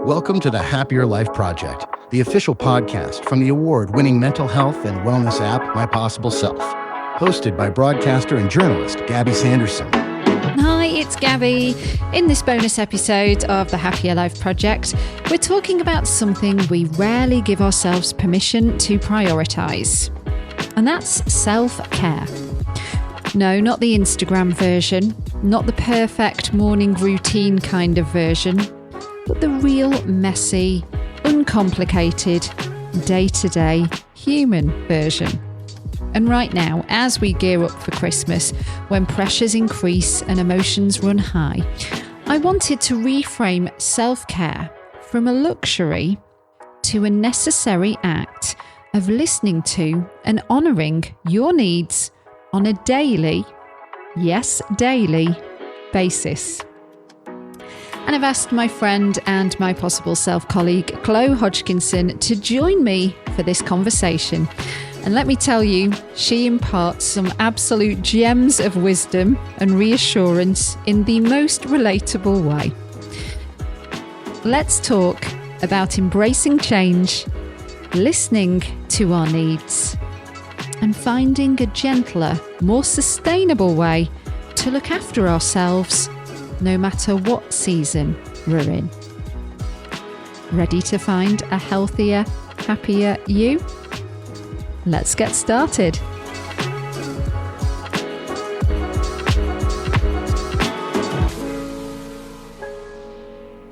Welcome to the Happier Life Project, the official podcast from the award-winning mental health and wellness app, My Possible Self. Hosted by broadcaster and journalist Gabby Sanderson. Hi, it's Gabby. In this bonus episode of the Happier Life Project, we're talking about something we rarely give ourselves permission to prioritise. And that's self-care. No, not the Instagram version, not the perfect morning routine kind of version, but the real messy, uncomplicated, day-to-day human version. And right now, as we gear up for Christmas, when pressures increase and emotions run high, I wanted to reframe self-care from a luxury to a necessary act of listening to and honouring your needs on a daily, yes, daily, basis. And I've asked my friend and my possible self-colleague, Chlo Hodgkinson, to join me for this conversation. And let me tell you, she imparts some absolute gems of wisdom and reassurance in the most relatable way. Let's talk about embracing change, listening to our needs, and finding a gentler, more sustainable way to look after ourselves no matter what season we're in. Ready to find a healthier, happier you? Let's get started.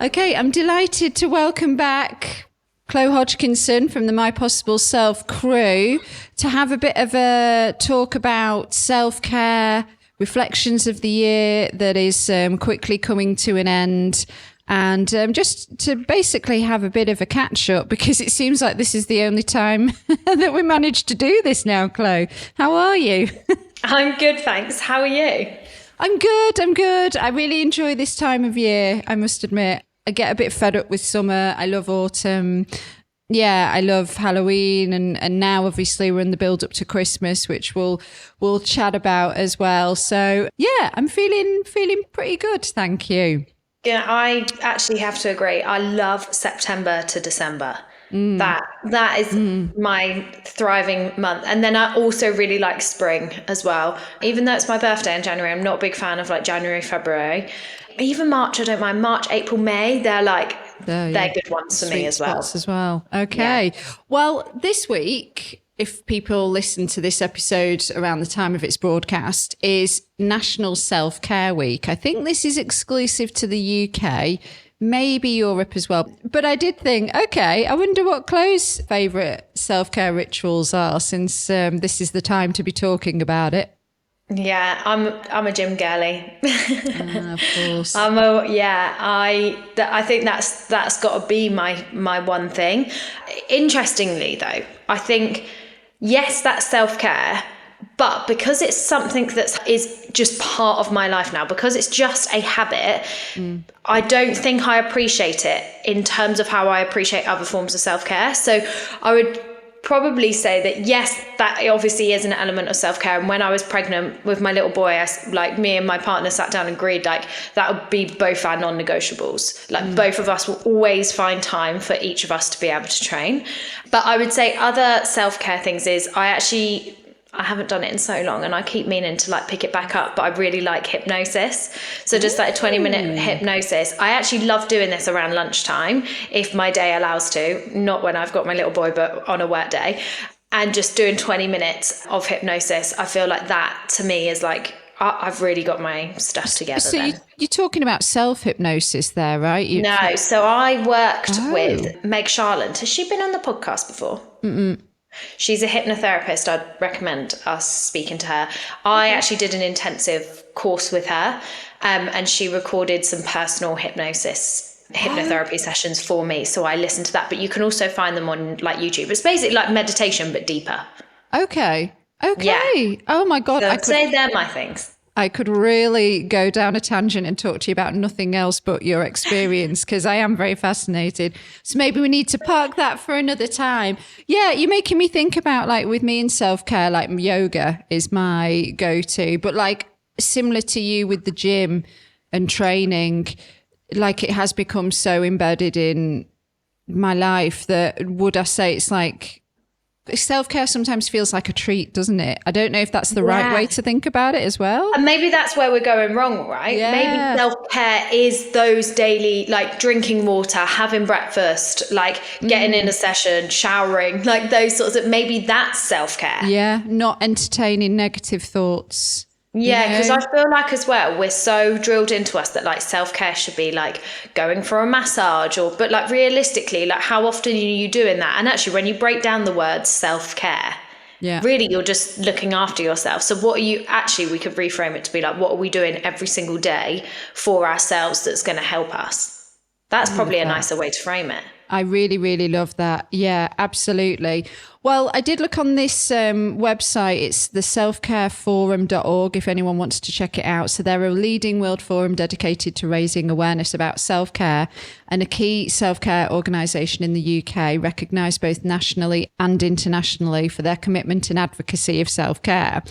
Okay, I'm delighted to welcome back Chlo Hodgkinson from the My Possible Self crew to have a bit of a talk about self-care, reflections of the year that is quickly coming to an end, and just to basically have a bit of a catch-up, because it seems like this is the only time that we managed to do this now, Chlo. How are you? I'm good, thanks. How are you? I'm good. I really enjoy this time of year, I must admit. I get a bit fed up with summer. I love autumn. Yeah, I love Halloween, and now obviously we're in the build up to Christmas, which we'll chat about as well. So yeah, I'm feeling pretty good, thank you. Yeah, I actually have to agree. I love September to December. That is my thriving month. And then I also really like spring as well. Even though it's my birthday in January, I'm not a big fan of like January, February. Even March, I don't mind. March, April, May, they're good ones for me as well. Okay. Yeah. Well, this week, if people listen to this episode around the time of its broadcast, is National Self-Care Week. I think this is exclusive to the UK, maybe Europe as well. But I did think, okay, I wonder what Chlo's favourite self-care rituals are, since this is the time to be talking about it. Yeah, I'm a gym girly. Of course. I think that's got to be my one thing. Interestingly, though, I think yes, that's self-care, but because it's something that is just part of my life now, because it's just a habit, I don't think I appreciate it in terms of how I appreciate other forms of self-care. So I would probably say that yes, that obviously is an element of self-care. And when I was pregnant with my little boy, me and my partner sat down and agreed that would be both our non-negotiables. Both of us will always find time for each of us to be able to train. But I would say other self-care things is I haven't done it in so long, and I keep meaning to pick it back up, but I really like hypnosis. So just a 20-minute hypnosis. I actually love doing this around lunchtime, if my day allows to, not when I've got my little boy, but on a work day. And just doing 20 minutes of hypnosis, I feel like that to me is I've really got my stuff together. So you're talking about self-hypnosis there, right? No, so I worked with Meg Charland. Has she been on the podcast before? Mm-mm. She's a hypnotherapist. I'd recommend us speaking to her. I actually did an intensive course with her, and she recorded some personal hypnotherapy sessions for me. So I listened to that, but you can also find them on YouTube. It's basically like meditation, but deeper. Okay. Yeah. Oh my God. So I'd say they're my things. I could really go down a tangent and talk to you about nothing else but your experience, because I am very fascinated. So maybe we need to park that for another time. Yeah, you're making me think about, with me in self-care, yoga is my go-to, but similar to you with the gym and training, like it has become so embedded in my life that would I say it's like self-care sometimes feels like a treat, doesn't it? I don't know if that's the right way to think about it as well. And maybe that's where we're going wrong, right? Yeah. Maybe self-care is those daily, like drinking water, having breakfast, like getting in a session, showering, like those sorts of, maybe that's self-care. Yeah, not entertaining negative thoughts. Yeah, because I feel like as well, we're so drilled into us that like self-care should be like going for a massage but like realistically, like how often are you doing that? And actually when you break down the word self-care, really you're just looking after yourself. So what are you actually, we could reframe it to be like, what are we doing every single day for ourselves that's going to help us? That's probably a nicer way to frame it. I really, really love that. Yeah, absolutely. Well, I did look on this website. It's the selfcareforum.org if anyone wants to check it out. So they're a leading world forum dedicated to raising awareness about self-care and a key self-care organisation in the UK, recognised both nationally and internationally for their commitment and advocacy of self-care.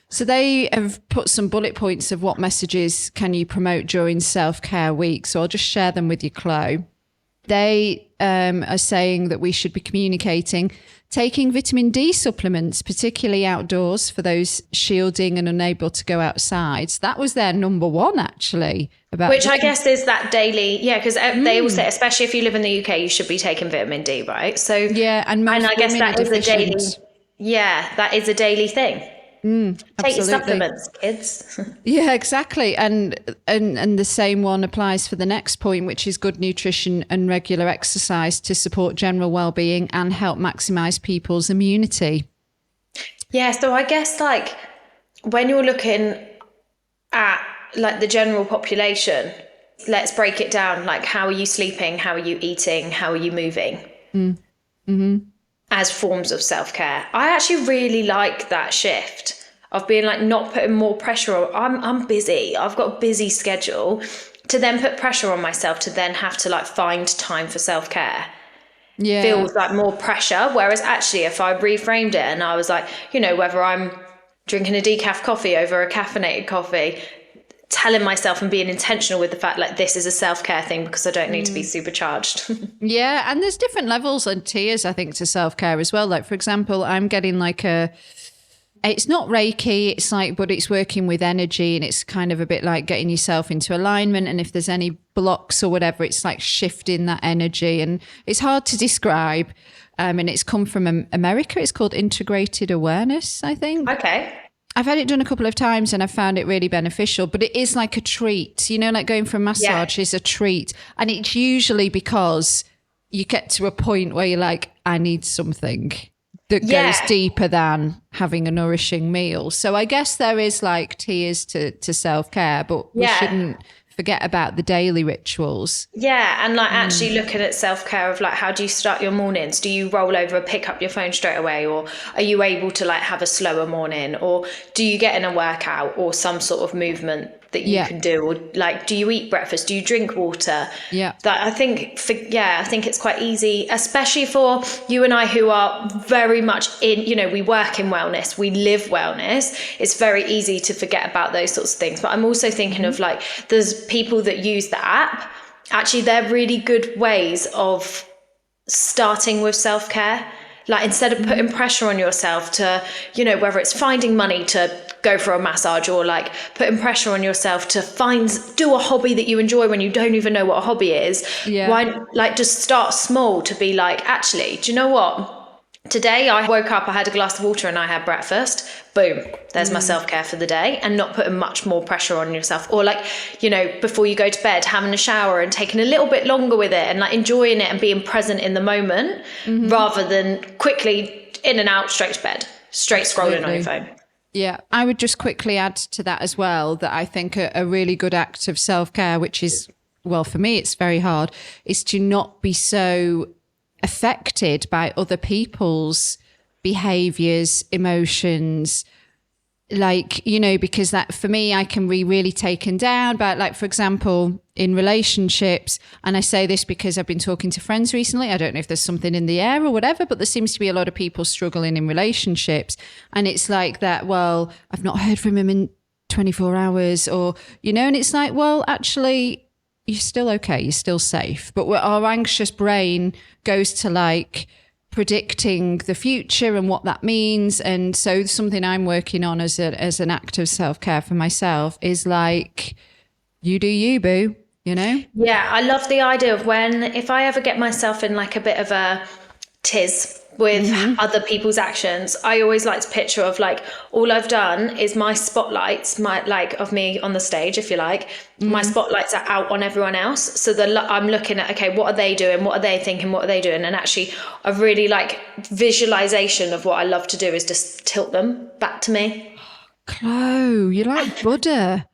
So they have put some bullet points of what messages can you promote during self-care week. So I'll just share them with you, Chlo. They are saying that we should be communicating, taking vitamin D supplements, particularly outdoors for those shielding and unable to go outside. So that was their number one, actually. Which I guess is that daily, because they will say, especially if you live in the UK, you should be taking vitamin D, right? So yeah, and I guess that is a daily, that is a daily thing. Take your supplements, kids. Yeah, exactly. And the same one applies for the next point, which is good nutrition and regular exercise to support general well-being and help maximize people's immunity. Yeah, so I guess like when you're looking at like the general population, let's break it down. Like, how are you sleeping? How are you eating? How are you moving? Mm-hmm. As forms of self-care. I actually really like that shift of being like not putting more pressure on. I'm busy. I've got a busy schedule, to then put pressure on myself to then have to like find time for self-care. Yeah. Feels like more pressure. Whereas actually if I reframed it and I was like, whether I'm drinking a decaf coffee over a caffeinated coffee, telling myself and being intentional with the fact like this is a self-care thing because I don't need to be supercharged. Yeah, and there's different levels and tiers, I think, to self-care as well. Like, for example, I'm getting like it's not Reiki, it's like, but it's working with energy, and it's kind of a bit like getting yourself into alignment. And if there's any blocks or whatever, it's like shifting that energy. And it's hard to describe. And it's come from America. It's called integrated awareness, I think. Okay. I've had it done a couple of times and I found it really beneficial, but it is like a treat, like going for a massage is a treat. And it's usually because you get to a point where you're like, I need something that goes deeper than having a nourishing meal. So I guess there is like tiers to self-care, but we shouldn't forget about the daily rituals. Yeah, and like actually looking at self-care of like, how do you start your mornings? Do you roll over and pick up your phone straight away, or are you able to like have a slower morning, or do you get in a workout or some sort of movement that you can do, or like, do you eat breakfast? Do you drink water? Yeah, that I think it's quite easy, especially for you and I who are very much in, we work in wellness, we live wellness. It's very easy to forget about those sorts of things. But I'm also thinking of like, there's people that use the app. Actually, they're really good ways of starting with self-care. Like, instead of putting pressure on yourself to, whether it's finding money to go for a massage, or like putting pressure on yourself to do a hobby that you enjoy when you don't even know what a hobby is. Yeah. Why, like, just start small to be like, actually, do you know what? Today I woke up, I had a glass of water and I had breakfast. Boom, there's my self-care for the day, and not putting much more pressure on yourself. Or like, before you go to bed, having a shower and taking a little bit longer with it and like enjoying it and being present in the moment, rather than quickly in and out, straight to bed, straight scrolling on your phone. Yeah, I would just quickly add to that as well that I think a really good act of self-care, which is, well, for me, it's very hard, is to not be so affected by other people's behaviors, emotions, like, because that, for me, I can be really taken down by, like, for example, in relationships, and I say this because I've been talking to friends recently, I don't know if there's something in the air or whatever, but there seems to be a lot of people struggling in relationships, and it's like that, well, I've not heard from him in 24 hours, or, and it's like, well, actually, you're still okay, you're still safe. But our anxious brain goes to like predicting the future and what that means. And so something I'm working on as an act of self-care for myself is like, you do you, boo, you know? Yeah, I love the idea of if I ever get myself in like a bit of a tiz with other people's actions, I always like to picture of like, all I've done is my spotlights, of me on the stage, if you like, my spotlights are out on everyone else. So I'm looking at, okay, what are they doing? What are they thinking? What are they doing? And actually a really like visualization of what I love to do is just tilt them back to me. Chlo, you're like Buddha.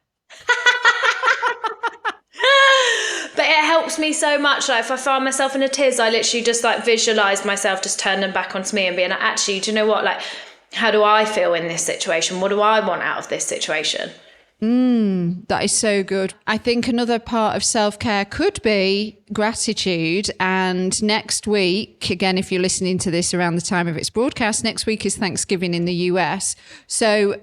But it helps me so much. Like if I find myself in a tiz, I literally just like visualize myself just turning back onto me and being like, actually, do you know what? Like, how do I feel in this situation? What do I want out of this situation? That is so good. I think another part of self-care could be gratitude. And next week, again, if you're listening to this around the time of its broadcast, next week is Thanksgiving in the US. So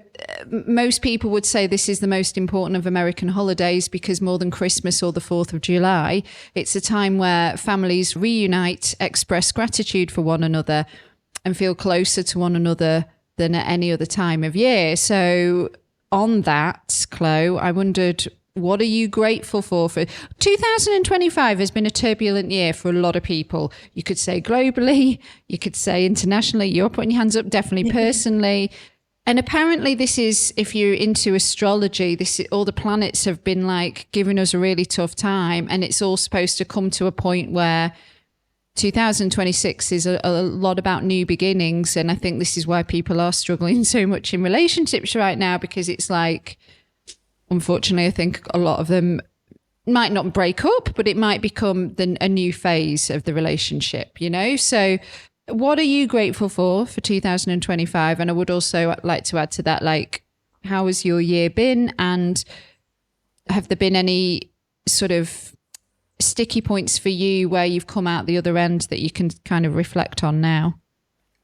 most people would say this is the most important of American holidays because more than Christmas or the 4th of July, it's a time where families reunite, express gratitude for one another and feel closer to one another than at any other time of year. So on that, Chlo, I wondered, what are you grateful for? 2025 has been a turbulent year for a lot of people. You could say globally, you could say internationally. You're putting your hands up, definitely personally. And apparently this is, if you're into astrology, all the planets have been like giving us a really tough time. And it's all supposed to come to a point where 2026 is a lot about new beginnings. And I think this is why people are struggling so much in relationships right now, because it's like, unfortunately, I think a lot of them might not break up, but it might become a new phase of the relationship, you know? So what are you grateful for 2025? And I would also like to add to that, like, how has your year been? And have there been any sort of sticky points for you where you've come out the other end that you can kind of reflect on now?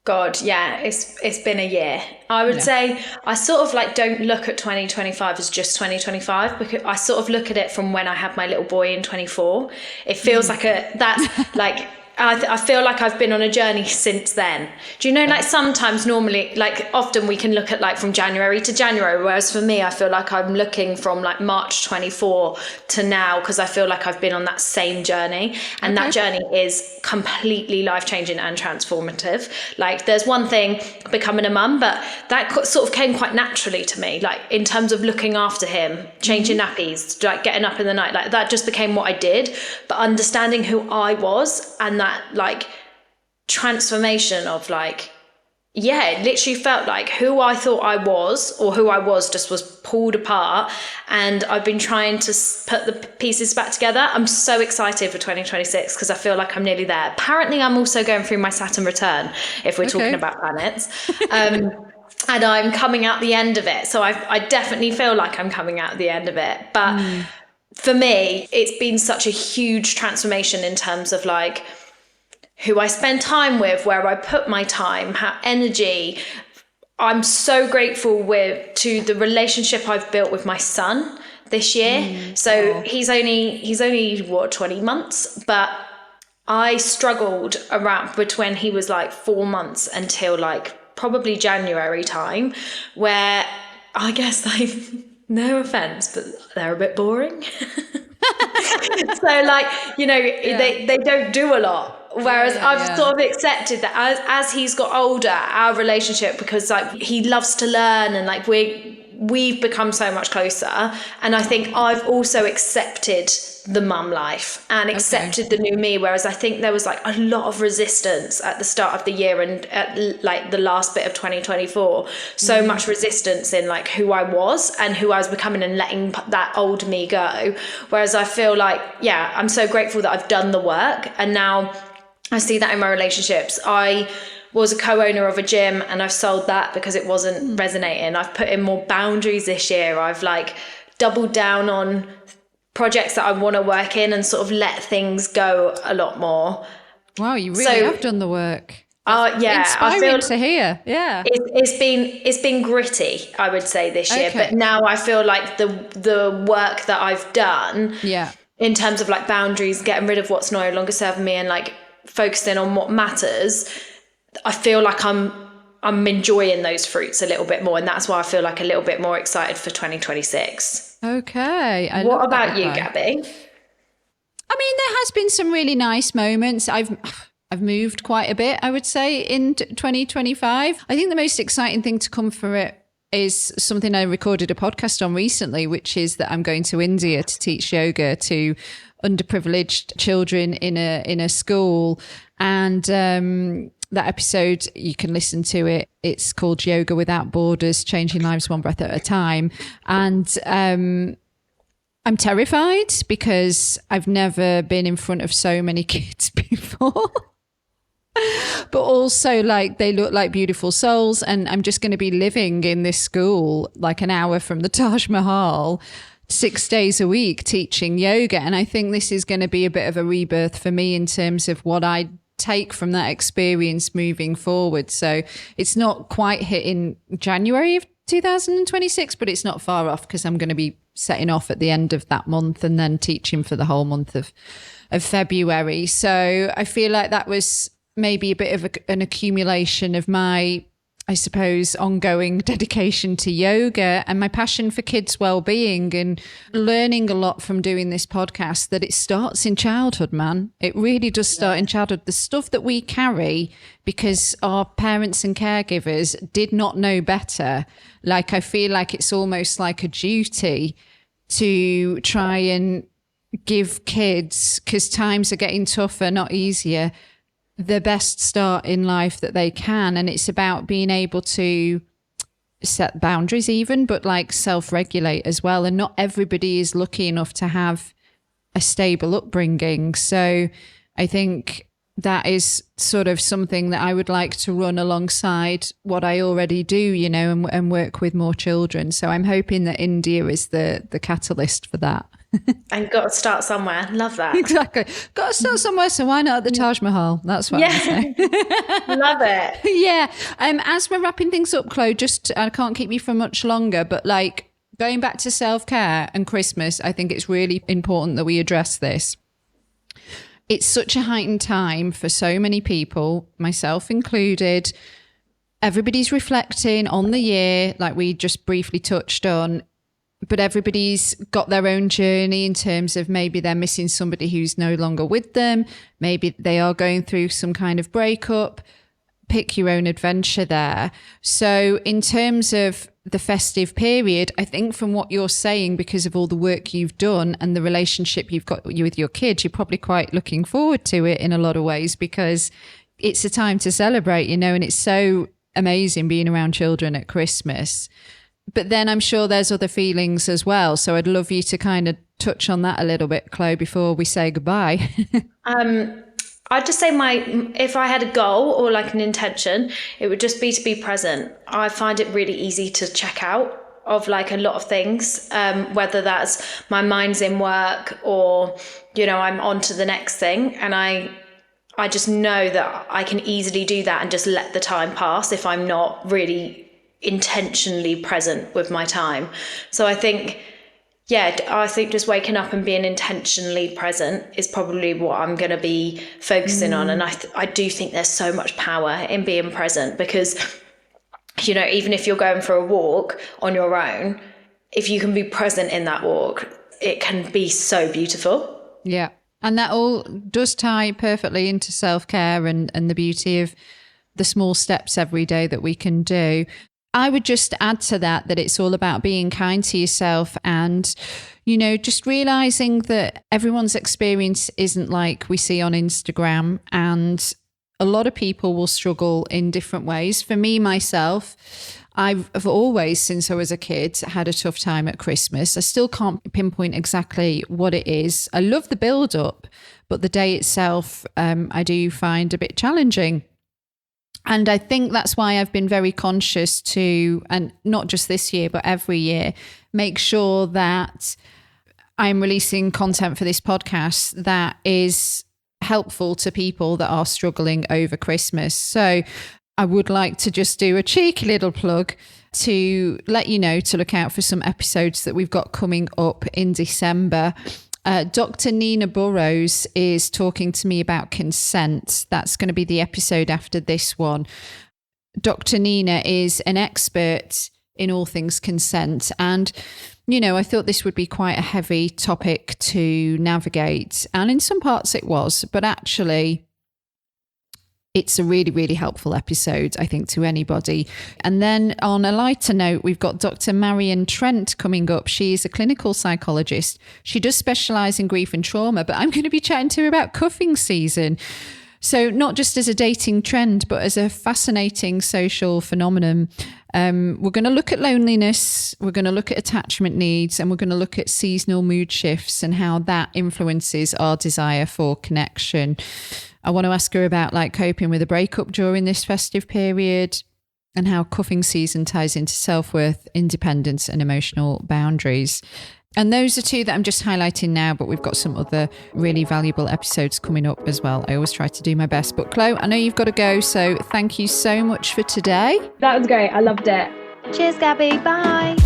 God, yeah, it's been a year. I would say I sort of like don't look at 2025 as just 2025, because I sort of look at it from when I had my little boy in 24. It feels like that's like, I feel like I've been on a journey since then. Do you know, like sometimes normally, like often we can look at like from January to January, whereas for me, I feel like I'm looking from like March 24 to now, because I feel like I've been on that same journey. And that journey is completely life-changing and transformative. Like there's one thing, becoming a mum, but that sort of came quite naturally to me, like in terms of looking after him, changing nappies, like getting up in the night, like that just became what I did. But understanding who I was and that like transformation of like, yeah, it literally felt like who I thought I was, or who I was just was pulled apart. And I've been trying to put the pieces back together. I'm so excited for 2026 because I feel like I'm nearly there. Apparently, I'm also going through my Saturn return, if we're talking about planets. And I'm coming out the end of it. So I definitely feel like I'm coming out the end of it. But for me, it's been such a huge transformation in terms of like who I spend time with, where I put my time, how energy. I'm so grateful to the relationship I've built with my son this year. So he's only what, 20 months, but I struggled around between he was like 4 months until like probably January time, where I guess like, no offense, but they're a bit boring. So like, you know, they don't do a lot. Whereas I've sort of accepted that as he's got older, our relationship, because like he loves to learn and like we've become so much closer. And I think I've also accepted the mum life and accepted the new me. Whereas I think there was like a lot of resistance at the start of the year and at like the last bit of 2024, so much resistance in like who I was and who I was becoming and letting that old me go. Whereas I feel like, yeah, I'm so grateful that I've done the work. And now I see that in my relationships. I was a co-owner of a gym and I've sold that because it wasn't resonating. I've put in more boundaries this year. I've like doubled down on projects that I want to work in and sort of let things go a lot more. Wow, you really have done the work. Yeah, inspiring I feel to hear. Yeah, it's been gritty, I would say, this year. But now I feel like the work that I've done, in terms of like boundaries, getting rid of what's no longer serving me and like focusing on what matters, I feel like I'm enjoying those fruits a little bit more. And that's why I feel like a little bit more excited for 2026. Okay. What about you, Gabby? I mean, there has been some really nice moments. I've moved quite a bit, I would say, in 2025. I think the most exciting thing to come for it is something I recorded a podcast on recently, which is that I'm going to India to teach yoga to underprivileged children in a school. And that episode, you can listen to it. It's called Yoga Without Borders, Changing Lives One Breath at a Time. And I'm terrified because I've never been in front of so many kids before. But also, like, they look like beautiful souls, and I'm just going to be living in this school like an hour from the Taj Mahal 6 days a week teaching yoga. And I think this is going to be a bit of a rebirth for me in terms of what I take from that experience moving forward. So it's not quite hitting January of 2026, but it's not far off because I'm going to be setting off at the end of that month and then teaching for the whole month of February. So I feel like that was maybe a bit of an accumulation of my, I suppose, ongoing dedication to yoga and my passion for kids' well-being, and learning a lot from doing this podcast that it starts in childhood, man. It really does start in childhood. The stuff that we carry because our parents and caregivers did not know better. Like, I feel like it's almost like a duty to try and give kids, because times are getting tougher, not easier, the best start in life that they can. And it's about being able to set boundaries even, but like self-regulate as well. And not everybody is lucky enough to have a stable upbringing. So I think that is sort of something that I would like to run alongside what I already do, you know, and work with more children. So I'm hoping that India is the catalyst for that. And got to start somewhere. Love that. Exactly. Got to start somewhere. So why not at the Taj Mahal? That's what I'm saying. Love it. Yeah. As we're wrapping things up, Chlo, I can't keep you for much longer, but like going back to self-care and Christmas, I think it's really important that we address this. It's such a heightened time for so many people, myself included. Everybody's reflecting on the year, like we just briefly touched on. But everybody's got their own journey in terms of maybe they're missing somebody who's no longer with them. Maybe they are going through some kind of breakup. Pick your own adventure there. So in terms of the festive period, I think from what you're saying, because of all the work you've done and the relationship you've got with your kids, you're probably quite looking forward to it in a lot of ways, because it's a time to celebrate, you know, and it's so amazing being around children at Christmas. But then I'm sure there's other feelings as well. So I'd love you to kind of touch on that a little bit, Chlo, before we say goodbye. I'd just say if I had a goal or like an intention, it would just be to be present. I find it really easy to check out of like a lot of things, whether that's my mind's in work or, you know, I'm on to the next thing. And I just know that I can easily do that and just let the time pass if I'm not really intentionally present with my time. So I think just waking up and being intentionally present is probably what I'm going to be focusing on. And I do think there's so much power in being present, because, you know, even if you're going for a walk on your own, if you can be present in that walk, it can be so beautiful. Yeah. And that all does tie perfectly into self-care and the beauty of the small steps every day that we can do. I would just add to that it's all about being kind to yourself and, you know, just realizing that everyone's experience isn't like we see on Instagram, and a lot of people will struggle in different ways. For me, myself, I've always, since I was a kid, had a tough time at Christmas. I still can't pinpoint exactly what it is. I love the build up, but the day itself, I do find a bit challenging. And I think that's why I've been very conscious to, and not just this year, but every year, make sure that I'm releasing content for this podcast that is helpful to people that are struggling over Christmas. So I would like to just do a cheeky little plug to let you know to look out for some episodes that we've got coming up in December. Dr. Nina Burrows is talking to me about consent. That's going to be the episode after this one. Dr. Nina is an expert in all things consent. And, you know, I thought this would be quite a heavy topic to navigate. And in some parts it was, but actually it's a really, really helpful episode, I think, to anybody. And then on a lighter note, we've got Dr. Marion Trent coming up. She is a clinical psychologist. She does specialise in grief and trauma, but I'm going to be chatting to her about cuffing season. So not just as a dating trend, but as a fascinating social phenomenon. We're going to look at loneliness, we're going to look at attachment needs, and we're going to look at seasonal mood shifts and how that influences our desire for connection. I want to ask her about like coping with a breakup during this festive period and how cuffing season ties into self-worth, independence, and emotional boundaries. And those are two that I'm just highlighting now, but we've got some other really valuable episodes coming up as well. I always try to do my best. But Chlo, I know you've got to go, so thank you so much for today. That was great. I loved it. Cheers, Gabby. Bye.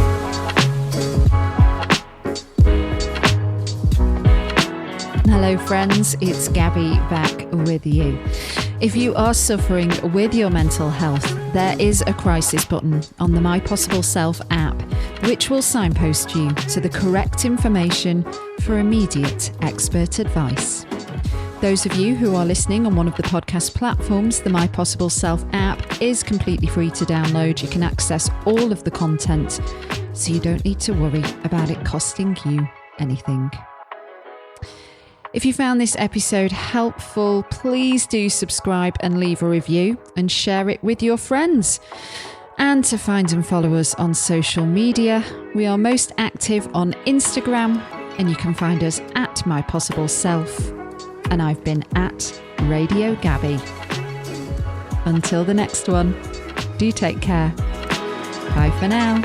Hello friends, it's Gabby back with you. If you are suffering with your mental health, there is a crisis button on the My Possible Self app, which will signpost you to the correct information for immediate expert advice. Those of you who are listening on one of the podcast platforms, the My Possible Self app is completely free to download. You can access all of the content, so you don't need to worry about it costing you anything. If you found this episode helpful, please do subscribe and leave a review and share it with your friends. And to find and follow us on social media, we are most active on Instagram, and you can find us at My Possible Self. And I've been at Radio Gabby. Until the next one, do take care. Bye for now.